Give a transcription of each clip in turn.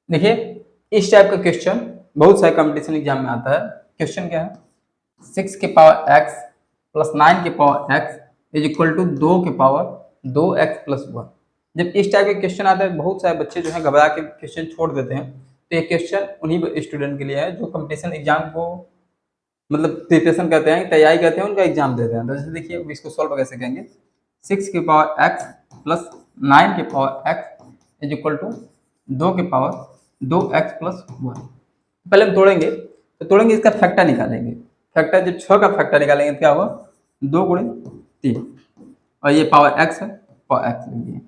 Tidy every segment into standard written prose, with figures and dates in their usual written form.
देखिए इस टाइप का क्वेश्चन बहुत सारे कंपटीशन एग्जाम में आता है। क्वेश्चन क्या है, 6 के पावर x प्लस 9 के power x is equal to 2 के पावर 2x प्लस 1। जब इस टाइप के क्वेश्चन आते हैं बहुत सारे बच्चे जो है घबरा के क्वेश्चन छोड़ देते हैं। तो ये क्वेश्चन उन्हीं स्टूडेंट के लिए है जो कंपटीशन एग्जाम को मतलब प्रिपरेशन करते हैं, तैयारी करते हैं, उनका एग्जाम देते हैं। तो जैसे देखिए इसको सॉल्व कैसे करेंगे, 6 के पावर x प्लस 9 के power x is equal to 2 के पावर 2x प्लस 1। पहले हम तोड़ेंगे, तो तोड़ेंगे इसका फैक्टर निकालेंगे। फैक्टर जब 6 का फैक्टर निकालेंगे तो क्या होगा, 2 गुणे 3 और ये पावर x है, पावर x लिखिए,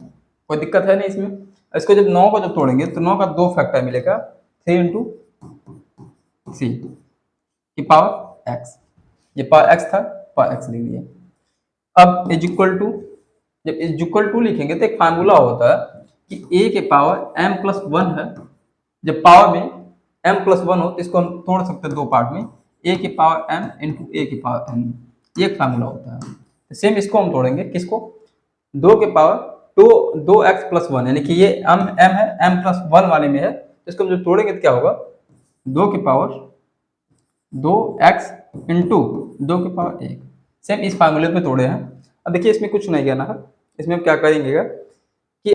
कोई दिक्कत है नहीं इसमें। इसको जब 9 को जब तोड़ेंगे तो 9 का 2 फैक्टर मिलेगा, 3 इंटू 3 की पावर x, ये पावर x था, पावर x लिख दिए। अब इज इक्वल टू, जब इज इक्वल टू लिखेंगे तो एक फार्मूला होता है कि a के पावर m प्लस 1 है। जब पावर में m प्लस 1 हो तो इसको हम तोड़ सकते हैं दो पार्ट में, a के पावर m इंटू a के पावर n, ये एक फार्मूला होता है। तो सेम इसको हम तोड़ेंगे, किसको, 2 के पावर 2x प्लस 1, यानी कि ये m है, m प्लस 1 वाले में है, तो इसको हम जो तोड़ेंगे तो क्या होगा, 2 के पावर 2x इंटू 2 के पावर 1। सेम इस फार्मूले पे तोड़े हैं। अब देखिए इसमें कुछ नहीं करना है, इसमें हम क्या करेंगे कि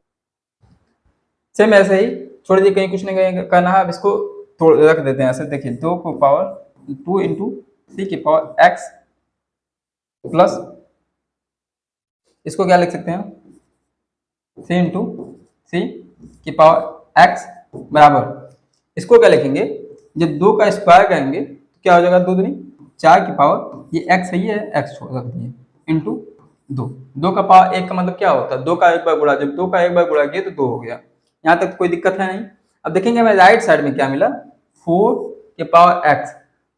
सेम ऐसे ही छोड़ दिए, कहीं कुछ नहीं करना है। अब इसको तोड़ रख देते हैं ऐसे। देखिए 2 को पावर 2 इंटू 3 की पावर x प्लस, इसको क्या लिख सकते हैं, 3 इंटू 3 की पावर x बराबर, इसको क्या लिखेंगे, जब 2 का स्क्वायर करेंगे तो क्या हो जाएगा, 2 दूनी 4 की पावर, ये x सही है, x छोड़ रख दिए, इंटू 2 का पावर 1 का मतलब क्या होता है, 2 का एक बार गुणा, जब 2 का एक बार गुणा किया तो 2 हो गया। यहाँ तक कोई दिक्कत है नहीं। अब देखेंगे हमें राइट साइड में क्या मिला, 4 के पावर x,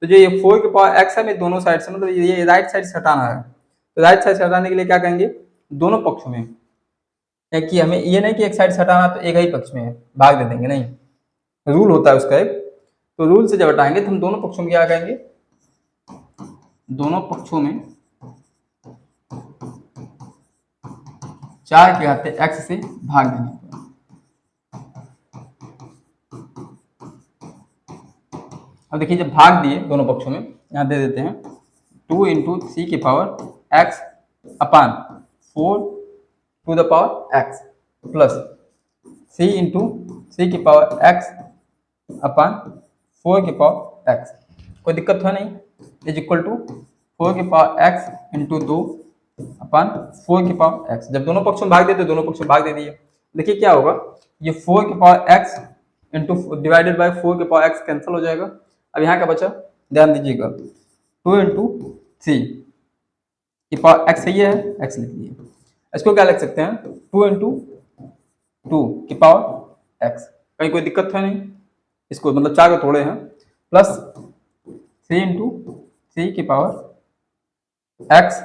तो जो ये 4 के पावर x है, मैं दोनों साइड से मतलब ये राइट साइड से हटाना है। तो राइट साइड से हटाने के लिए क्या करेंगे, दोनों पक्षों में, कि हमें ये नहीं कि एक साइड से हटाना तो एक ही पक्ष में भाग दे देंगे, नहीं, रूल होता है उसका एक। तो रूल से जब हटाएंगे तो हम दोनों पक्षों में क्या करेंगे, दोनों पक्षों में 4 के घाते x से भाग देंगे। अब देखिए जब भाग दिए दोनों पक्षों में, यहाँ दे देते हैं 2 इंटू 3 की power x upon 4 to the power x plus 3 into 3 की पावर x अपान 4 की पावर x, कोई दिक्कत है नहीं, इज इक्वल टू 4 की पावर x इंटू 2 अपान 4 की पावर x। जब दोनों पक्षों में भाग देते दोनों पक्षों में भाग दे दिए, देखिए क्या होगा, ये 4 की power x into divided by 4 की पावर x कैंसिल हो जाएगा। अब यहाँ का बचा, ध्यान दीजिएगा, 2 इंटू 3 की पावर x सही है, x लिख लिए। इसको क्या लिख सकते हैं, 2 इंटू 2 की पावर x, कहीं कोई दिक्कत है नहीं, इसको मतलब 4 को तोड़े हैं, प्लस 3 इंटू 3 की पावर x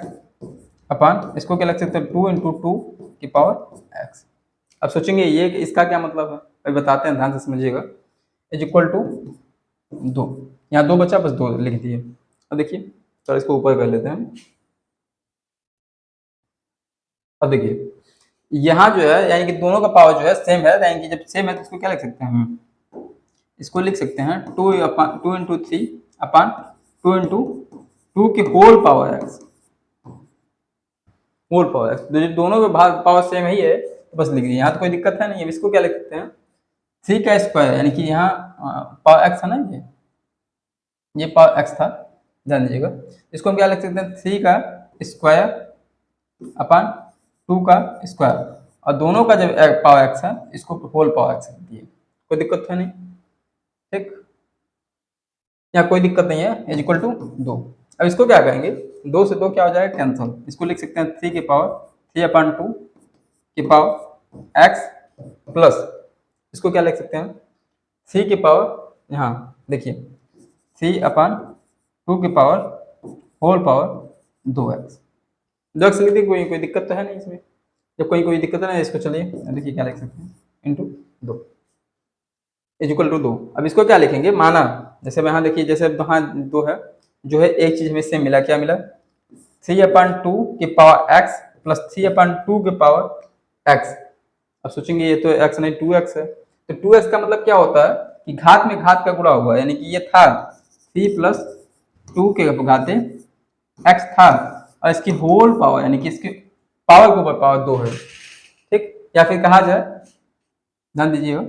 अपान, इसको क्या लिख सकते हैं, 2 इंटू 2 की पावर x। अब सोचेंगे ये इसका क्या मतलब है, अभी बताते हैं, ध्यान से समझिएगा। इज इक्वल टू 2, यहाँ 2 बचा, बस 2 लिख दिए। अब देखिए चलो इसको ऊपर कर लेते हैं। अब देखिए यहाँ जो है यानी कि दोनों का पावर जो है सेम है, यानी कि जब सेम है तो इसको क्या लिख सकते हैं, इसको लिख सकते हैं 2 इंटू 3 अपान 2 इंटू 2 की whole power x, whole power x। दोनों के भाग पावर सेम ही है तो बस लिख दिए, यहाँ तो कोई दिक्कत है नहीं। अब इसको क्या लिख सकते हैं, 3 का स्क्वायर, यानी कि यहाँ पावर x है ना, ये पावर x था, ध्यान दीजिएगा। इसको हम क्या लिख सकते हैं, 3 का स्क्वायर अपान 2 का स्क्वायर, और दोनों का जब पावर x है इसको होल पावर x लिख दिए, कोई दिक्कत है नहीं, ठीक, यहाँ कोई दिक्कत नहीं है, इज इक्वल टू 2। अब इसको क्या करेंगे, 2 से 2 क्या हो जाएगा, कैंसल। इसको लिख सकते हैं 3 की पावर 3 अपान 2 की पावर x प्लस, इसको क्या लिख सकते हैं, 3 की पावर, यहाँ देखिए 3 अपान 2 की power whole power 2x, 2x लिख दी, कोई दिक्कत तो है नहीं इसमें। जब कोई दिक्कत है ना, इसको चलिए देखिए क्या लिख सकते हैं, इंटू 2 इज इक्वल टू 2। अब इसको क्या लिखेंगे, माना जैसे यहाँ देखिए, जैसे यहाँ 2 है, जो है एक चीज हमें सेम मिला, क्या मिला, 3 अपान 2 की पावर x प्लस 3 अपान 2 की पावर x। अब सोचेंगे ये तो x नहीं 2x है, तो 2x का मतलब क्या होता है कि घात में घात का गुणा हुआ, यानी कि ये था 3 प्लस 2 के घाते x था, और इसकी होल पावर यानी कि इसके पावर के ऊपर पावर 2 है, ठीक। या फिर कहा जाए, ध्यान दीजिएगा,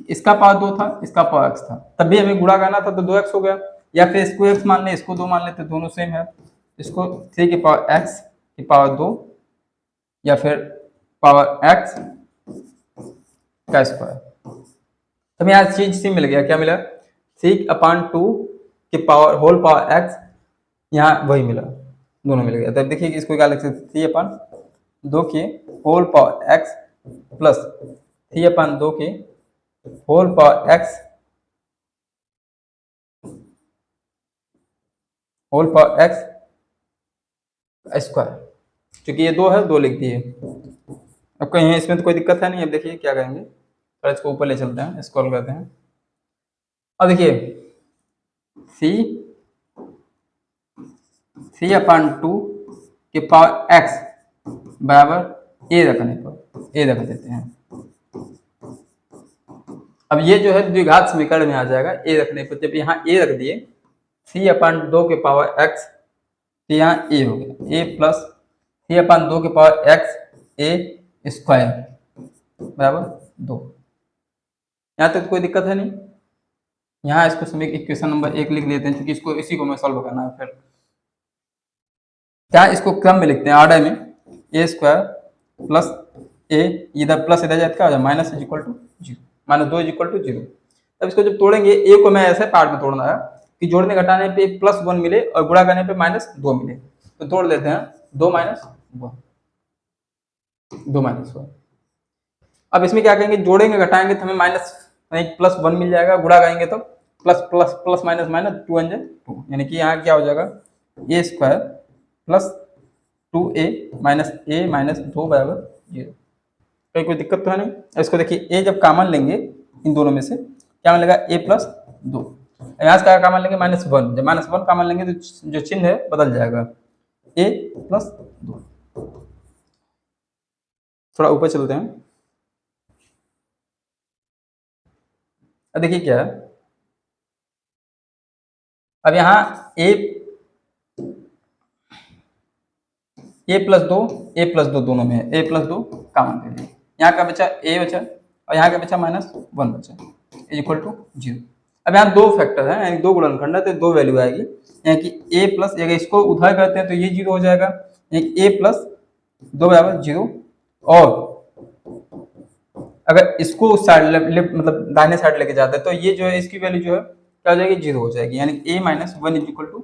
इसका पावर 2 था, इसका पावर x था, तब भी हमें गुणा करना था तो 2x हो गया। या फिर इसको x मान ले, इसको 2 मान ले, तो दोनों सेम है। इसको 3 की पावर x की पावर 2 या फिर पावर x का स्क्वायर, तो हमें यहाँ चीज सी मिल गया, क्या मिला, 3/2 के पावर होल पावर x, यहाँ वही मिला, दोनों मिल गया। तब देखिए इसको क्या लिख सकते, 3/2 के होल पावर x प्लस 3/2 के whole power x whole power x square, क्योंकि ये 2 है, 2 लिख दिए। अब कहीं इसमें तो कोई दिक्कत है नहीं। अब देखिए क्या करेंगे, थोड़ा इसको ऊपर ले चलते हैं, स्क्रॉल करते हैं। अब देखिए 3/2 के पावर x बराबर a रखने पर a रख देते हैं। अब ये जो है द्विघात समीकरण में आ जाएगा a रखने पर। जब यहाँ a रख दिए 3/2 के पावर x, तो यहाँ a हो गया, a प्लस 3/2 के पावर x a स्क्वायर बराबर 2। यहाँ तक कोई दिक्कत है नहीं। यहाँ इसको समीकरण इक्वेशन नंबर 1 लिख लेते हैं, क्योंकि इसको इसी को मैं सॉल्व करना है। फिर क्या, इसको क्रम में लिखते हैं, ऑर्डर में, a स्क्वायर प्लस a, इधर प्लस इधर जाए क्या हो जाए, minus is equal to 0, -2 is equal to 0। अब इसको जब तोड़ेंगे, a को मैं ऐसे पार्ट में तोड़ना है कि जोड़ने घटाने पे +1 मिले और गुणा करने पे -2 मिले। तो तोड़ लेते हैं, 2 - 1, 2 - 1। अब इसमें क्या करेंगे, जोड़ेंगे घटाएंगे तो हमें +1 मिल जाएगा, गुणा करेंगे तो plus plus plus minus minus 2 × 2, यानी कि यहाँ क्या हो जाएगा, a square plus 2a minus a minus 2 बराबर 0। कोई दिक्कत तो है नहीं। इसको देखिए, a जब कॉमन लेंगे इन दोनों में से, क्या मिलेगा, a प्लस 2। यहाँ से क्या कॉमन लेंगे, -1। जब -1 कॉमन लेंगे तो जो चिन्ह है बदल जाएगा, a प्लस 2। थोड़ा ऊपर चलते हैं। अब देखिए क्या है, अब यहाँ a प्लस दो दोनों में है, a प्लस 2 कॉमन ले लिए, यहाँ का बचा a बचा और यहाँ का बचा -1 बचा, इज इक्वल टू 0। अब यहाँ दो फैक्टर है, यानी दो गुणनखंड है, तो दो वैल्यू आएगी, यानी कि a प्लस, अगर इसको उधर करते हैं तो ये 0 हो जाएगा, यानी a प्लस 2 बराबर 0। और अगर इसको साइड मतलब दाहिने साइड लेके जाते हैं तो ये जो है, इसकी वैल्यू जो है क्या हो जाएगी, 0 हो जाएगी, यानी a - 1 इज इक्वल टू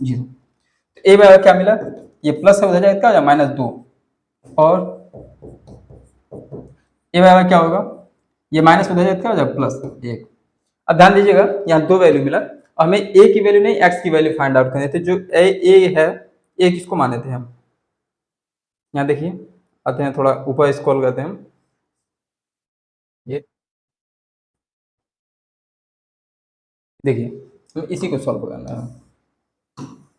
0। तो a बराबर क्या मिला, ये प्लस है, उधर जाएगा क्या हो जाएगा, -2, और a बराबर क्या होगा, ये माइनस उधर जाएगा क्या हो जाएगा, +1। अब ध्यान दीजिएगा, यहाँ दो वैल्यू मिला और हमें a की वैल्यू नहीं, x की वैल्यू फाइंड आउट करनी थी। जो a है, a किसको माने थे हम, यहाँ देखिए, आते हैं थोड़ा ऊपर स्क्रॉल करते हैं, ये देखिए, तो इसी को सॉल्व करना है।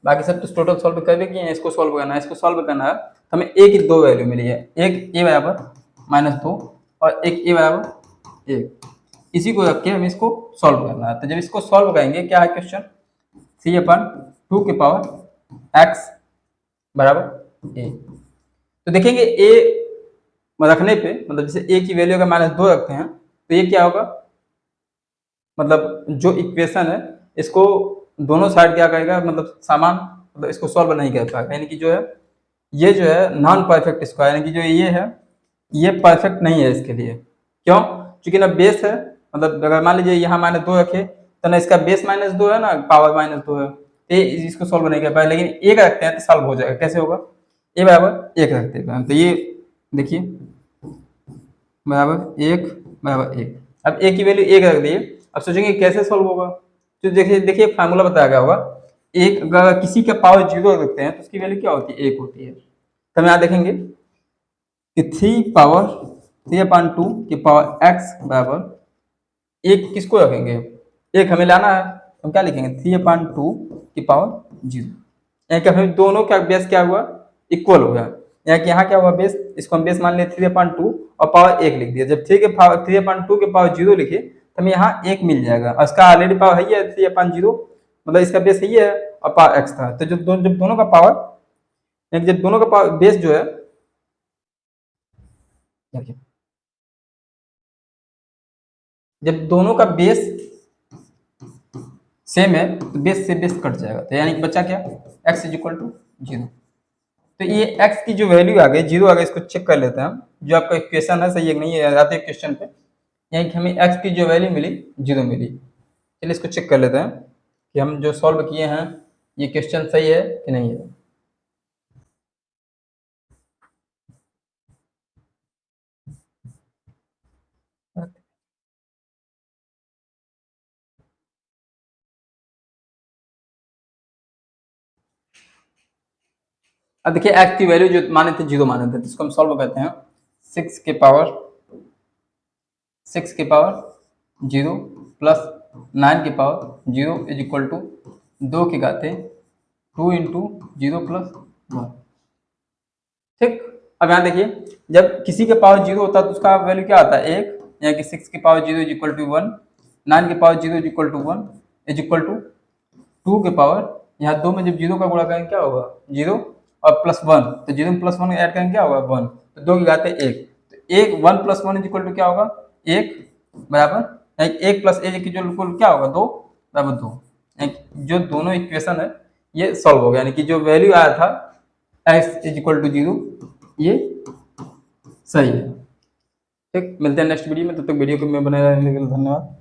बाकी सब तो टोटल सॉल्व कर दिए हैं, इसको सॉल्व करना है। इसको सॉल्व करना है तो हमें a की दो वैल्यू मिली है, एक a बराबर -2 और एक a बराबर 1। इसी को रख के हमें इसको सॉल्व करना है। तो जब इसको सॉल्व करेंगे, क्या है क्वेश्चन, 3/2 के पावर x बराबर a। तो देखेंगे a रखने पे, मतलब जैसे a की वैल्यू अगर -2 रखते हैं तो ये क्या होगा, मतलब जो इक्वेशन है इसको दोनों साइड क्या करेगा, मतलब समान, मतलब इसको सॉल्व नहीं कर पाएगा, यानी कि जो है ये जो है नॉन परफेक्ट स्क्वायर, यानी कि जो ये है ये परफेक्ट नहीं है इसके लिए। क्यों, क्योंकि ना बेस है, मतलब अगर मान लीजिए यहाँ -2 रखे तो ना इसका बेस -2 है ना पावर -2 है, तो इसको सॉल्व नहीं कर पाए। लेकिन एक रखते हैं तो सॉल्व हो जाएगा। कैसे होगा, a बराबर 1 रखते हैं, तो ये देखिए बराबर 1 बराबर 1। अब a की वैल्यू 1 रख दिए। अब सोचेंगे कैसे सॉल्व होगा, तो देखिए फार्मूला बताया गया होगा, एक अगर किसी का पावर 0 रखते हैं तो उसकी वैल्यू क्या होती है, 1 होती है। तो हम यहाँ देखेंगे कि 3/2 की पावर x बराबर 1 किसको रखेंगे, 1 हमें लाना है, हम क्या लिखेंगे, 3/2 की पावर 0, यानी कि हमें दोनों का बेस क्या हुआ, इक्वल हो गया। यहाँ कि यहाँ क्या हुआ बेस, इसको हम बेस मान लिया 3/2 और पावर 1 लिख दिया। जब 3/2 के पावर 0 लिखे तो हमें यहाँ 1 मिल जाएगा और इसका ऑलरेडी पावर है ही है 3/0, मतलब इसका बेस यही है और पावर x था। तो जब दोनों का पावर, जब दोनों का पावर बेस जो है, देखिए जब दोनों का बेस सेम है तो बेस से बेस कट जाएगा, तो यानी कि बच्चा क्या, x इज इक्वल टू 0। तो ये x की जो वैल्यू आ गई 0 आ गई, इसको चेक कर लेते हैं हम, जो आपका इक्वेशन है सही है कि नहीं है, आते क्वेश्चन पे, यानी कि हमें x की जो वैल्यू मिली 0 मिली। चलिए इसको चेक कर लेते हैं कि हम जो सॉल्व किए हैं ये क्वेश्चन सही है कि नहीं है। अब देखिए x की वैल्यू जो माने थे 0 माने थे, तो इसको हम सॉल्व करते हैं। 6 के पावर 0 प्लस 9 के पावर 0 इज इक्वल टू 2 की घाते 2 इंटू 0 प्लस 1। ठीक, अब यहाँ देखिए जब किसी के पावर 0 होता है तो उसका वैल्यू क्या आता है 1, यानी कि 6 के पावर 0 इज इक्वल टू 1, 9 के power 0 is equal to 1 is equal to 2 के पावर, यहाँ 2 में जब 0 का गुणा करेंगे क्या होगा 0 और प्लस 1, तो 0 में प्लस 1 ऐड करेंगे क्या होगा 1, तो 2 की घात 1, तो 1 1 प्लस 1 इज इक्वल टू क्या होगा 1 बराबर 1 प्लस 1 की जो इक्वल क्या होगा 2 बराबर 2। जो दोनों इक्वेशन है ये सॉल्व हो गया, यानी कि जो वैल्यू आया था x इज इक्वल टू 0 ये सही है। ठीक, मिलते हैं नेक्स्ट वीडियो में, तब तक वीडियो को मैं बने रहने के लिए धन्यवाद।